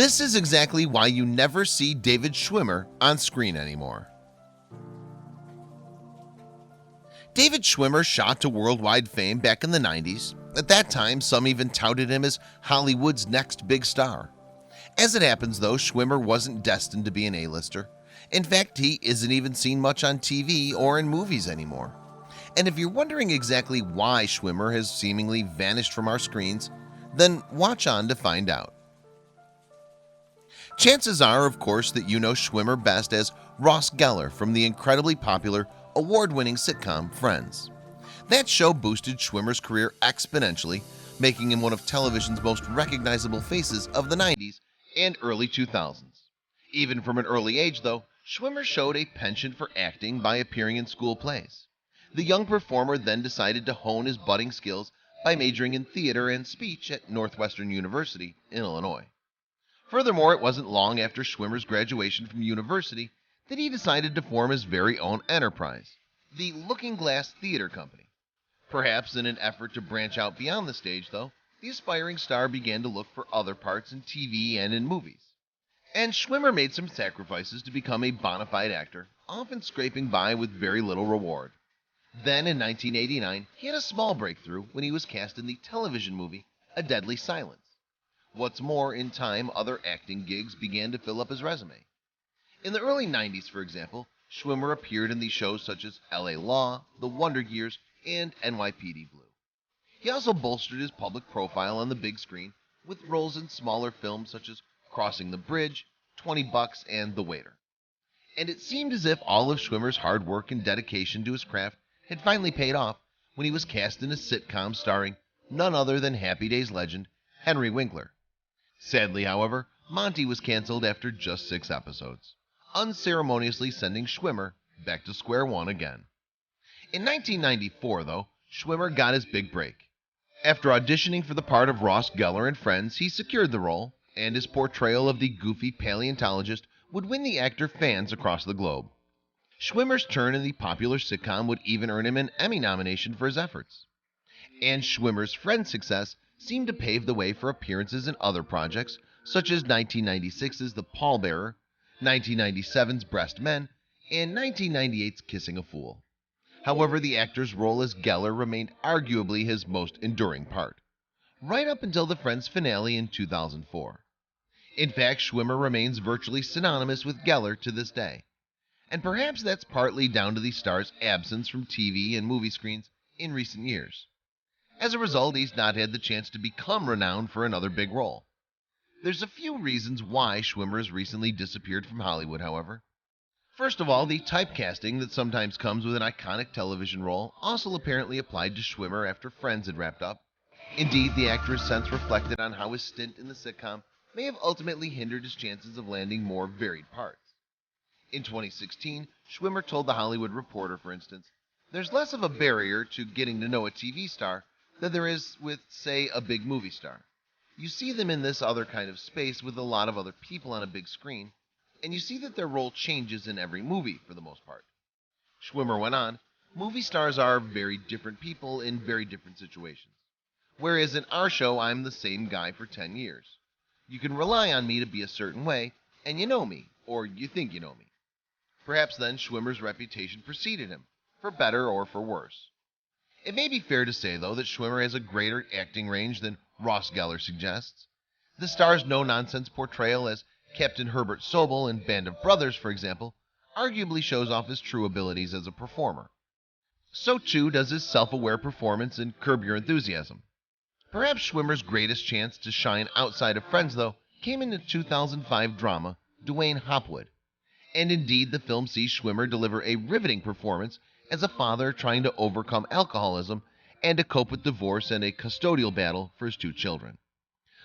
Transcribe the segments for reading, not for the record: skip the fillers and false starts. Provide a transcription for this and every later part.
This is exactly why you never see David Schwimmer on screen anymore. David Schwimmer shot to worldwide fame back in the 90s. At that time, some even touted him as Hollywood's next big star. As it happens though, Schwimmer wasn't destined to be an A-lister. In fact, he isn't even seen much on TV or in movies anymore. And if you're wondering exactly why Schwimmer has seemingly vanished from our screens, then watch on to find out. Chances are, of course, that you know Schwimmer best as Ross Geller from the incredibly popular, award-winning sitcom Friends. That show boosted Schwimmer's career exponentially, making him one of television's most recognizable faces of the 90s and early 2000s. Even from an early age, though, Schwimmer showed a penchant for acting by appearing in school plays. The young performer then decided to hone his budding skills by majoring in theater and speech at Northwestern University in Illinois. Furthermore, it wasn't long after Schwimmer's graduation from university that he decided to form his very own enterprise, the Looking Glass Theater Company. Perhaps in an effort to branch out beyond the stage, though, the aspiring star began to look for other parts in TV and in movies. And Schwimmer made some sacrifices to become a bona fide actor, often scraping by with very little reward. Then in 1989, he had a small breakthrough when he was cast in the television movie A Deadly Silence. What's more, in time, other acting gigs began to fill up his resume. In the early 90s, for example, Schwimmer appeared in the shows such as LA Law, The Wonder Years, and NYPD Blue. He also bolstered his public profile on the big screen with roles in smaller films such as Crossing the Bridge, 20 Bucks, and The Waiter. And it seemed as if all of Schwimmer's hard work and dedication to his craft had finally paid off when he was cast in a sitcom starring none other than Happy Days legend Henry Winkler. Sadly, however, Monty was canceled after just 6 episodes, unceremoniously sending Schwimmer back to square one again. In 1994, though, Schwimmer got his big break. After auditioning for the part of Ross Geller in Friends, he secured the role, and his portrayal of the goofy paleontologist would win the actor fans across the globe. Schwimmer's turn in the popular sitcom would even earn him an Emmy nomination for his efforts. And Schwimmer's Friends success seemed to pave the way for appearances in other projects, such as 1996's The Pallbearer, 1997's Breast Men, and 1998's Kissing a Fool. However, the actor's role as Geller remained arguably his most enduring part, right up until the Friends finale in 2004. In fact, Schwimmer remains virtually synonymous with Geller to this day. And perhaps that's partly down to the star's absence from TV and movie screens in recent years. As a result, he's not had the chance to become renowned for another big role. There's a few reasons why Schwimmer has recently disappeared from Hollywood, however. First of all, the typecasting that sometimes comes with an iconic television role also apparently applied to Schwimmer after Friends had wrapped up. Indeed, the actor has since reflected on how his stint in the sitcom may have ultimately hindered his chances of landing more varied parts. In 2016, Schwimmer told The Hollywood Reporter, for instance, "There's less of a barrier to getting to know a TV star than there is with, say, a big movie star. You see them in this other kind of space with a lot of other people on a big screen, and you see that their role changes in every movie for the most part." Schwimmer went on, "Movie stars are very different people in very different situations. Whereas in our show, I'm the same guy for 10 years. You can rely on me to be a certain way, and you know me, or you think you know me." Perhaps then Schwimmer's reputation preceded him, for better or for worse. It may be fair to say, though, that Schwimmer has a greater acting range than Ross Geller suggests. The star's no-nonsense portrayal as Captain Herbert Sobel in Band of Brothers, for example, arguably shows off his true abilities as a performer. So too does his self-aware performance in Curb Your Enthusiasm. Perhaps Schwimmer's greatest chance to shine outside of Friends, though, came in the 2005 drama Dwayne Hopwood. And indeed, the film sees Schwimmer deliver a riveting performance as a father trying to overcome alcoholism and to cope with divorce and a custodial battle for his 2 children.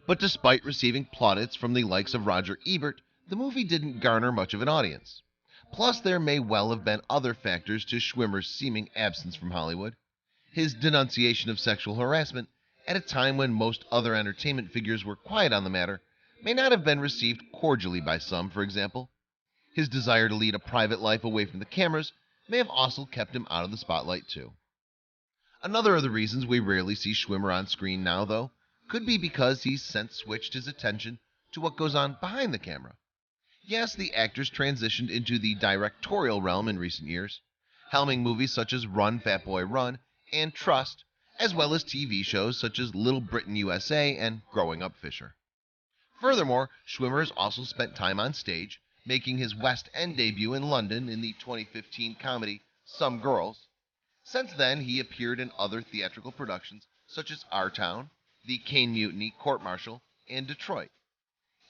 But despite receiving plaudits from the likes of Roger Ebert, the movie didn't garner much of an audience. Plus, there may well have been other factors to Schwimmer's seeming absence from Hollywood. His denunciation of sexual harassment at a time when most other entertainment figures were quiet on the matter may not have been received cordially by some, for example. His desire to lead a private life away from the cameras may have also kept him out of the spotlight too. Another of the reasons we rarely see Schwimmer on screen now, though, could be because he's since switched his attention to what goes on behind the camera. Yes, the actors transitioned into the directorial realm in recent years, helming movies such as Run, Fat Boy, Run and Trust, as well as TV shows such as Little Britain USA and Growing Up Fisher. Furthermore, Schwimmer has also spent time on stage, making his West End debut in London in the 2015 comedy Some Girls. Since then, he appeared in other theatrical productions such as Our Town, The Cane Mutiny, Court Martial, and Detroit,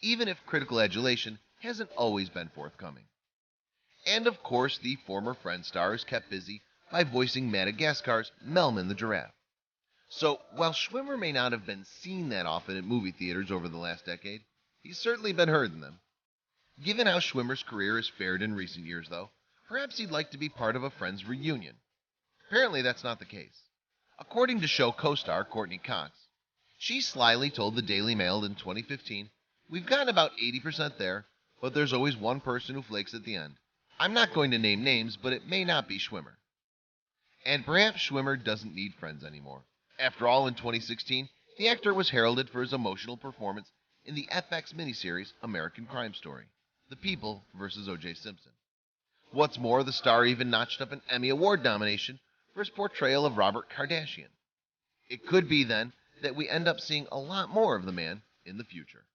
even if critical adulation hasn't always been forthcoming. And of course, the former Friends star is kept busy by voicing Madagascar's Melman the Giraffe. So, while Schwimmer may not have been seen that often at movie theaters over the last decade, he's certainly been heard in them. Given how Schwimmer's career has fared in recent years, though, perhaps he'd like to be part of a Friends reunion. Apparently, that's not the case. According to show co-star Courtney Cox, she slyly told the Daily Mail in 2015, "We've gotten about 80% there, but there's always one person who flakes at the end. I'm not going to name names, but it may not be Schwimmer." And perhaps Schwimmer doesn't need Friends anymore. After all, in 2016, the actor was heralded for his emotional performance in the FX miniseries American Crime Story, The People vs. O.J. Simpson. What's more, the star even notched up an Emmy Award nomination for his portrayal of Robert Kardashian. It could be, then, that we end up seeing a lot more of the man in the future.